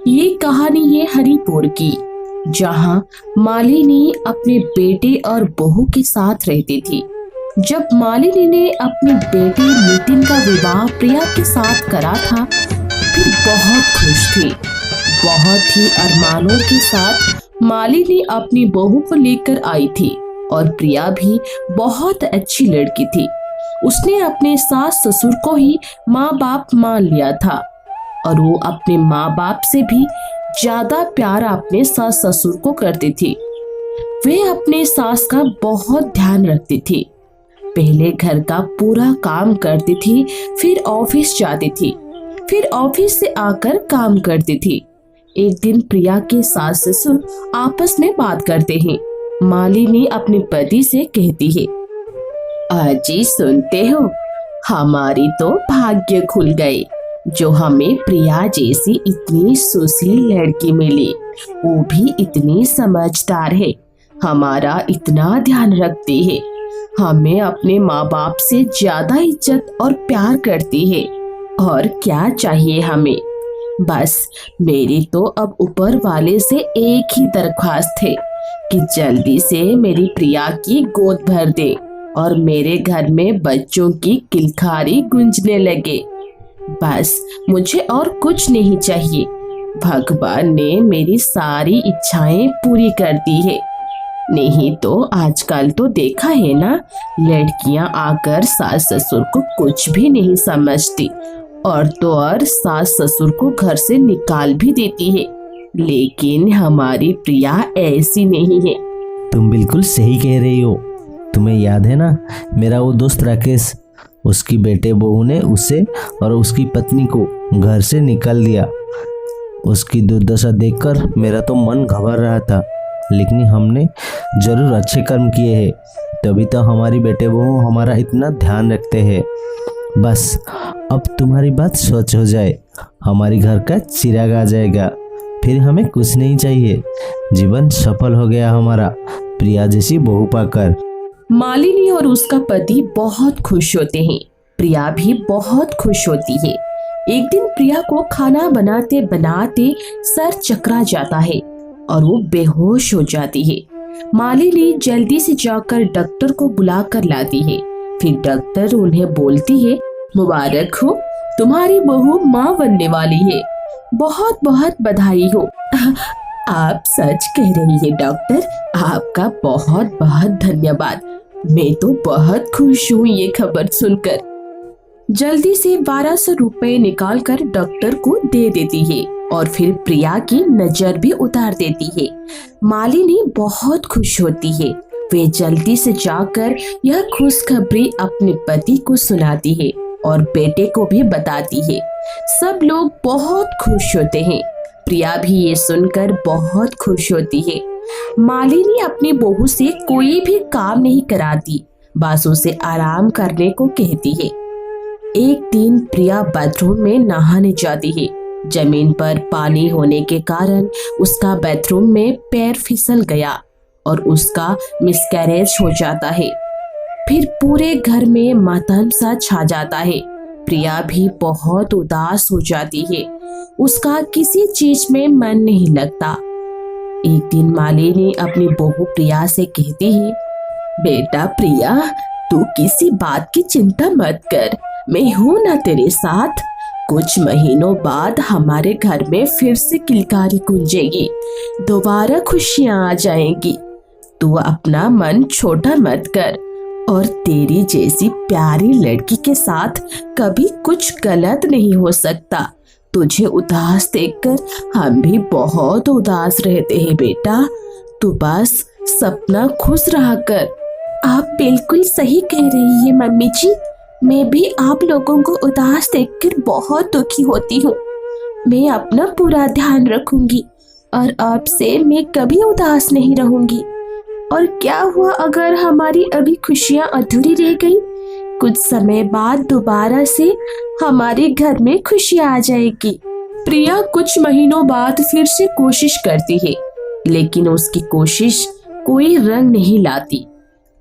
ये कहानी है हरिपुर की, जहाँ मालिनी अपने बेटे और बहू के साथ रहती थी। जब मालिनी ने अपने बेटे नितिन का विवाह प्रिया के साथ करा था, फिर बहुत खुश थी। बहुत ही अरमानों के साथ मालिनी अपनी बहू को लेकर आई थी और प्रिया भी बहुत अच्छी लड़की थी। उसने अपने सास ससुर को ही माँ बाप मान लिया था और वो अपने माँ बाप से भी ज्यादा प्यार अपने सास ससुर को करती थी। वे अपने सास का बहुत ध्यान रखती थी। पहले घर का पूरा काम करती थी, फिर ऑफिस जाती थी, फिर ऑफिस से आकर काम करती थी। एक दिन प्रिया के सास ससुर आपस में बात करते हैं। मालिनी अपने पति से कहती है, अजी सुनते हो, हमारी तो भाग्य खुल गए जो हमें प्रिया जैसी इतनी सुशील लड़की मिली। वो भी इतनी समझदार है, हमारा इतना ध्यान रखती है, हमें अपने माँ बाप से ज्यादा इज्जत और प्यार करती है। और क्या चाहिए हमें? बस मेरी तो अब ऊपर वाले से एक ही दरख्वास्त है कि जल्दी से मेरी प्रिया की गोद भर दे और मेरे घर में बच्चों की किलकारी गूंजने लगे। बस मुझे और कुछ नहीं चाहिए। भगवान ने मेरी सारी इच्छाएं पूरी कर दी है। नहीं तो आजकल तो देखा है ना, लड़कियां आकर सास ससुर को कुछ भी नहीं समझती और तो और सास ससुर को घर से निकाल भी देती है। लेकिन हमारी प्रिया ऐसी नहीं है। तुम बिल्कुल सही कह रही हो। तुम्हें याद है ना, मेरा वो दोस्त राकेश, उसकी बेटे बहू ने उसे और उसकी पत्नी को घर से निकाल दिया। उसकी दुर्दशा देखकर मेरा तो मन घबरा रहा था, लेकिन हमने जरूर अच्छे कर्म किए हैं, तभी तो हमारी बेटे बहू हमारा इतना ध्यान रखते हैं। बस अब तुम्हारी बात सच हो जाए, हमारे घर का चिराग आ जाएगा, फिर हमें कुछ नहीं चाहिए। जीवन सफल हो गया हमारा प्रिया जैसी बहू पाकर। मालिनी और उसका पति बहुत खुश होते हैं। प्रिया भी बहुत खुश होती है। एक दिन प्रिया को खाना बनाते बनाते सर चकरा जाता है और वो बेहोश हो जाती है। मालिनी जल्दी से जाकर डॉक्टर को बुला कर लाती है। फिर डॉक्टर उन्हें बोलती है, मुबारक हो, तुम्हारी बहू माँ बनने वाली है, बहुत बहुत बधाई हो। आप सच कह रही है डॉक्टर, आपका बहुत बहुत धन्यवाद। मैं तो बहुत खुश हूँ ये खबर सुनकर। जल्दी से 1200 रुपए निकाल कर डॉक्टर को दे देती है और फिर प्रिया की नजर भी उतार देती है। मालिनी बहुत खुश होती है। वे जल्दी से जाकर यह खुशखबरी अपने पति को सुनाती है और बेटे को भी बताती है। सब लोग बहुत खुश होते हैं। प्रिया भी ये सुनकर बहुत खुश होती है। मालिनी अपनी बहू से कोई भी काम नहीं कराती, बस उसे आराम करने को कहती है। एक दिन प्रिया बाथरूम में नहाने जाती है। जमीन पर पानी होने के कारण उसका बाथरूम में पैर फिसल गया और उसका मिसकैरेज हो जाता है। फिर पूरे घर में मातम सा छा जाता है। प्रिया भी बहुत उदास हो जाती है। उसका किसी चीज में मन नहीं लगता। एक दिन मालिनी अपनी बहू प्रिया से कहती है, बेटा प्रिया, तू किसी बात की चिंता मत कर, मैं हूं ना तेरे साथ। कुछ महीनों बाद हमारे घर में फिर से किलकारी गूंजेगी, दोबारा खुशियां आ जाएंगी। तू अपना मन छोटा मत कर और तेरी जैसी प्यारी लड़की के साथ कभी कुछ गलत नहीं हो सकता। तुझे उदास देखकर हम भी बहुत उदास रहते हैं बेटा, तू बस सपना खुश रहा कर। आप बिल्कुल सही कह रही है मम्मी जी, मैं भी आप लोगों को उदास देखकर बहुत दुखी होती हूँ। मैं अपना पूरा ध्यान रखूंगी और आपसे मैं कभी उदास नहीं रहूंगी। और क्या हुआ अगर हमारी अभी खुशियाँ अधूरी रह गई? कुछ समय बाद दोबारा से हमारे घर में खुशियाँ आ जाएगी। प्रिया कुछ महीनों बाद फिर से कोशिश करती है, लेकिन उसकी कोशिश कोई रंग नहीं लाती।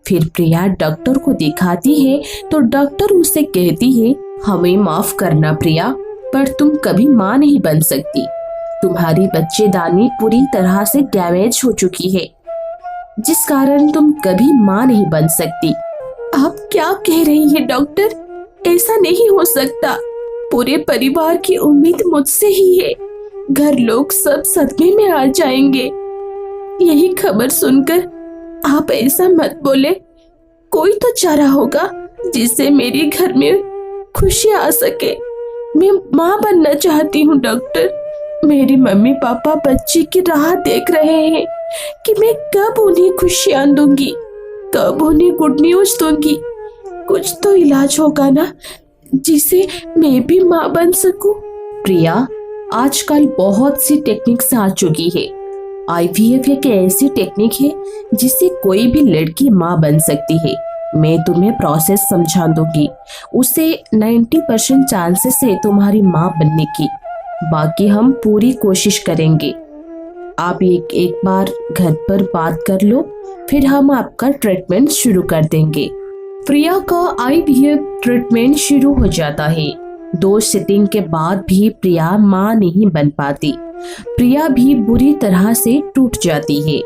फिर प्रिया डॉक्टर को दिखाती है तो डॉक्टर उसे कहती है, हमें माफ करना प्रिया, पर तुम कभी माँ नहीं बन सकती। तुम्हारी बच्चेदानी पूरी तरह से डैमेज हो चुकी है, जिस कारण तुम कभी माँ नहीं बन सकती। आप क्या कह रही हैं डॉक्टर? ऐसा नहीं हो सकता। पूरे परिवार की उम्मीद मुझसे ही है। घर लोग सब सदमे में आ जाएंगे। यही खबर सुनकर आप ऐसा मत बोले। कोई तो चारा होगा जिससे मेरे घर में खुशी आ सके। मैं माँ बनना चाहती हूँ डॉक्टर। मेरी मम्मी पापा बच्चे की राह देख रहे हैं कि मैं कब उन्हें खुशियाँ दूंगी, कब उन्हें गुड न्यूज दूंगी। कुछ तो इलाज होगा ना जिसे मैं भी माँ बन सकूं। प्रिया, आजकल बहुत सी टेक्निक्स आ चुकी है। IVF एक ऐसी टेक्निक है जिससे कोई भी लड़की माँ बन सकती है। मैं तुम्हें प्रोसेस समझा दूंगी। उसे 90% चांसेस है तुम्हारी माँ बनने की। बाकी हम पूरी कोशिश करेंगे। आप एक बार घर पर बात कर लो, फिर हम आपका ट्रीटमेंट शुरू कर देंगे। प्रिया का IVF ट्रीटमेंट शुरू हो जाता है। 2 सिटिंग के बाद भी प्रिया माँ नहीं बन पाती। प्रिया भी बुरी तरह से टूट जाती है।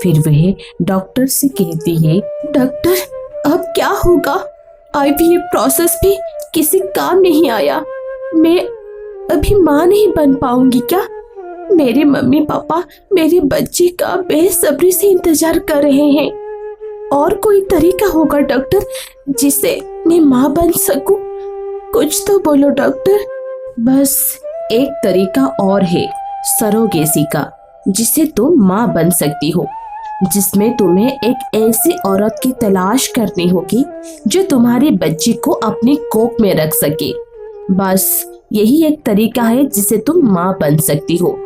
फिर वह डॉक्टर से कहती है, डॉक्टर अब क्या होगा? IVF प्रोसेस भी किसी काम नहीं आया। मैं अभी माँ नहीं बन पाऊंगी क्या? मेरे मम्मी पापा मेरे बच्चे का बेसब्री से इंतजार कर रहे हैं। और कोई तरीका होगा डॉक्टर जिससे मैं माँ बन सकूं? कुछ तो बोलो डॉक्टर। बस एक तरीका और है, सरोगेसी का, जिससे तुम माँ बन सकती हो, जिसमें तुम्हें एक ऐसी औरत की तलाश करनी होगी जो तुम्हारे बच्चे को अपनी कोख में रख सके। बस यही एक तरीका है जिससे तुम माँ बन सकती हो।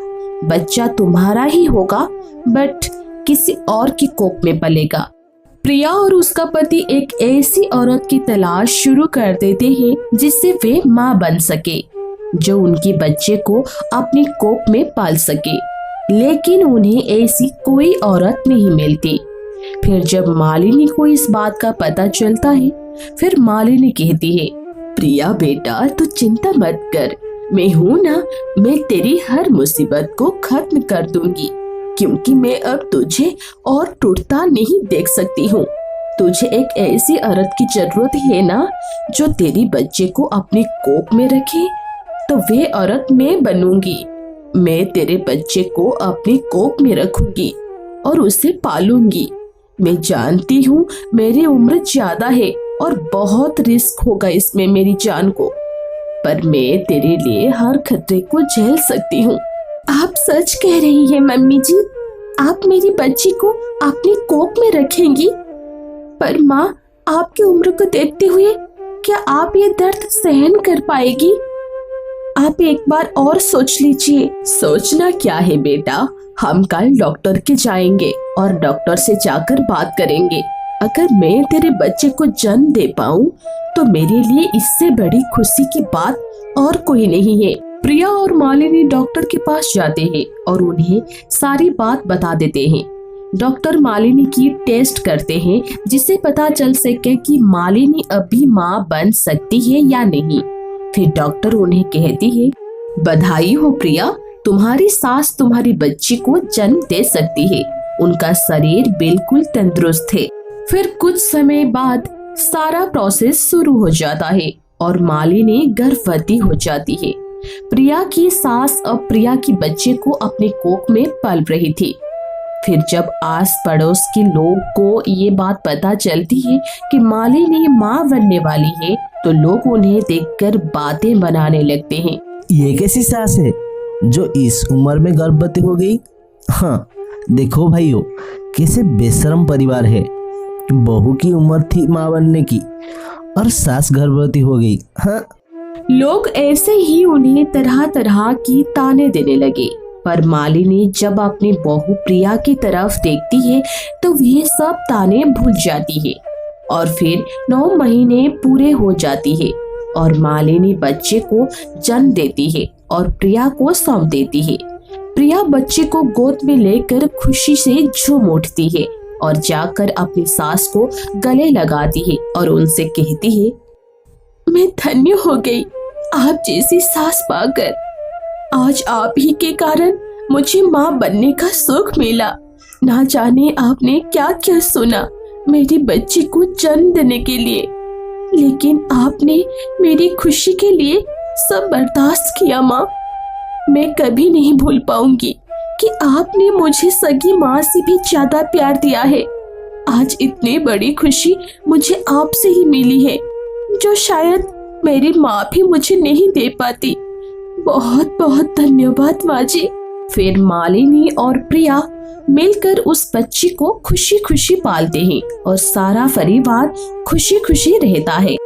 बच्चा तुम्हारा ही होगा, बट किसी और की कोख में पलेगा। प्रिया और उसका पति एक ऐसी औरत की तलाश शुरू कर देते हैं जिससे वे माँ बन सके, जो उनके बच्चे को अपनी कोख में पाल सके। लेकिन उन्हें ऐसी कोई औरत नहीं मिलती। फिर जब मालिनी को इस बात का पता चलता है, फिर मालिनी कहती है, प्रिया बेटा तू चिंता मत कर, मैं हूँ ना, मैं तेरी हर मुसीबत को खत्म कर दूंगी, क्योंकि मैं अब तुझे और टूटता नहीं देख सकती हूँ। तुझे एक ऐसी औरत की जरूरत है ना जो तेरी बच्चे को अपनी कोख में रखे, तो वे औरत मैं बनूंगी। मैं तेरे बच्चे को अपनी कोख में रखूंगी और उसे पालूंगी। मैं जानती हूँ मेरी उम्र ज्यादा है और बहुत रिस्क होगा इसमें मेरी जान को, पर मैं तेरे लिए हर खतरे को झेल सकती हूँ। आप सच कह रही हैं मम्मी जी, आप मेरी बच्ची को अपनी कोख में रखेंगी। पर माँ, आपकी उम्र को देखते हुए क्या आप ये दर्द सहन कर पाएगी? आप एक बार और सोच लीजिए। सोचना क्या है बेटा, हम कल डॉक्टर के जाएंगे और डॉक्टर से जाकर बात करेंगे। अगर मैं तेरे बच्चे को जन्म दे पाऊँ तो मेरे लिए इससे बड़ी खुशी की बात और कोई नहीं है। प्रिया और मालिनी डॉक्टर के पास जाते हैं और उन्हें सारी बात बता देते हैं। डॉक्टर मालिनी की टेस्ट करते हैं जिससे पता चल सके कि मालिनी अभी माँ बन सकती है या नहीं। फिर डॉक्टर उन्हें कहती है, बधाई हो प्रिया, तुम्हारी सास तुम्हारी बच्ची को जन्म दे सकती है। उनका शरीर बिल्कुल तंदुरुस्त है। फिर कुछ समय बाद सारा प्रोसेस शुरू हो जाता है और मालिनी गर्भवती हो जाती है। प्रिया की सास अब प्रिया की बच्चे को अपने कोख में पल रही थी। फिर जब आस पड़ोस के लोग को ये बात पता चलती है कि मालिनी माँ बनने वाली है, तो लोग उन्हें देखकर बातें बनाने लगते हैं। ये कैसी सास है जो इस उम्र में गर्भवती हो गई? हाँ देखो भाइयों, कैसे बेशरम परिवार है। बहू की उम्र थी माँ बनने की और सास गर्भवती हो गई। हाँ, लोग ऐसे ही उन्हें तरह तरह की ताने देने लगे। पर मालिनी जब अपनी बहू प्रिया की तरफ देखती है तो वह सब ताने भूल जाती है और फिर 9 महीने पूरे हो जाती है और मालिनी बच्चे को जन्म देती है और प्रिया को सौंप देती है। प्रिया बच्चे को गोद में लेकर खुशी से झूम उठती है और जाकर अपनी सास को गले लगाती है और उनसे कहती है, मैं धन्य हो गई आप जैसी सास पाकर। आज आप ही के कारण मुझे माँ बनने का सुख मिला। ना जाने आपने क्या क्या सुना मेरी बच्ची को जन्म देने के लिए, लेकिन आपने मेरी खुशी के लिए सब बर्दाश्त किया माँ। मैं कभी नहीं भूल पाऊंगी कि आपने मुझे सगी माँ से भी ज्यादा प्यार दिया है। आज इतनी बड़ी खुशी मुझे आपसे ही मिली है, जो शायद मेरी माँ भी मुझे नहीं दे पाती। बहुत बहुत धन्यवाद माँ जी। फिर मालिनी और प्रिया मिलकर उस बच्ची को खुशी खुशी पालते हैं और सारा परिवार खुशी खुशी रहता है।